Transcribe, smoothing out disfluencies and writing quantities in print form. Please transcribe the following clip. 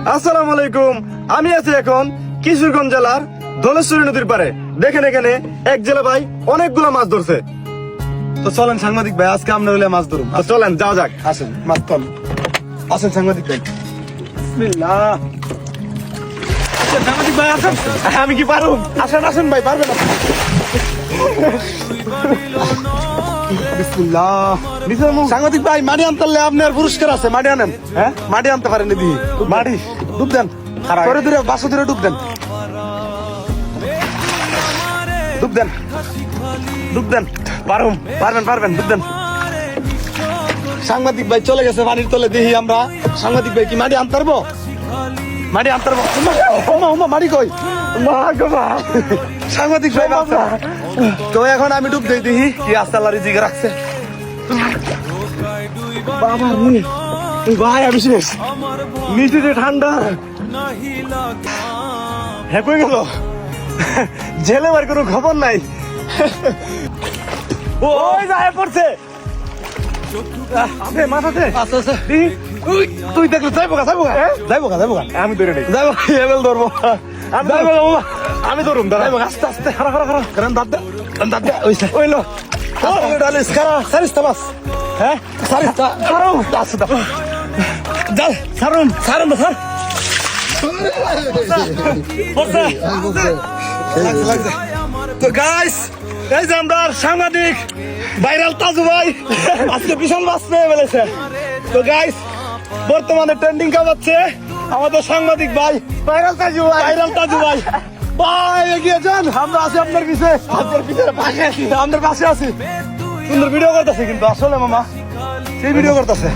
আসসালামু আলাইকুম। আমি আছি এখন কিশোরগঞ্জ জেলার ধলেশ্বরী নদীর পারে। দেখেন এখানে এক জেলে ভাই অনেকগুলো মাছ ধরছে। তো চলেন সাংবাদিক ভাই, আজকে আমরা হলে মাছ ধরুন। তো চলেন যাওয়া যাক। আসেন মাছ তল, আসেন সাংবাদিক ভাই। বিসমিল্লাহ। আসেন সাংবাদিক ভাই, আসেন। আমি কি পারুম? আসেন আসেন ভাই, পারবেন না। বিসমিল্লাহ। সাংবাদিক ভাই, মাটি আনতে পারলে আপনার পুরস্কার আছে। মাটি আনেন। হ্যাঁ? মাটি আনতে পারেন দিদি। মাটি? ডুব দেন, ধরে ধরে বাসু ধরে ডুব দেন, ডুব দেন, ডুব দেন। পারুম। পারবেন পারবেন, ডুব দেন। সাংবাদিক ভাই চলে গেছে পানির তলে। দেখি আমরা সাংবাদিক ভাই কি মাটি আনতে পারবো? মাটি আনতে পারবো? উমা মাটি কই? মা গো মা। সাংবাদিক ভাই বাঁচা। তো এখন আমি ডুব দেই, দেখি কি আস্তে আল্লাহ রিজিক রাখছে। বাবা রে, ভাই আমি শেষ। নিচে যে ঠান্ডা। হ্যাঁ কই গেল? জেলে আর কোনো খবর নাই। ওই যায় পড়ছে। আছে মাথাতে। আচ্ছা আচ্ছা, তুই দেখলে যাইবো গা যাইবো গা। যাইবো গা যাইবো গা। আমি ধরে নেই। যাইবো, এবেল ধরবো। আমি যাইবো গা বাবা। আমি ধরুম দাঁড়া। যাইবো গা, আস্তে আস্তে। খারা খারা খারা। কারণ দাঁত দে, দাঁত দে, ওইসে। ওইলো। ডালিস কারা সারিস্তা মাছ। হ্যাঁ সারিস্তা ছাড়ো। আস্তে দাও। যাও, ছাড়ুন। সারুন না স্যার। পড়ছে। লাগছে লাগছে। তো গাইস, এই যে আমরা সাংবাদিক ভাইরাল তাজু ভাই আজকে বিশাল মাছ পেয়ে ফেলেছে। তো গাইস, বর্তমানে ট্রেন্ডিং কামাচ্ছে আমাদের সাংবাদিক ভাই ভাইরাল তাজু ভাই। ভাইরাল তাজু ভাই, ভাই এগিয়ে যান, আমরা আছি আপনার পিছে। আপনার পিছে পাশে আছি, আপনার পাশে আছি। সুন্দর ভিডিও করতেছে কিন্তু আসলে মামা, সেই ভিডিও করতেছে।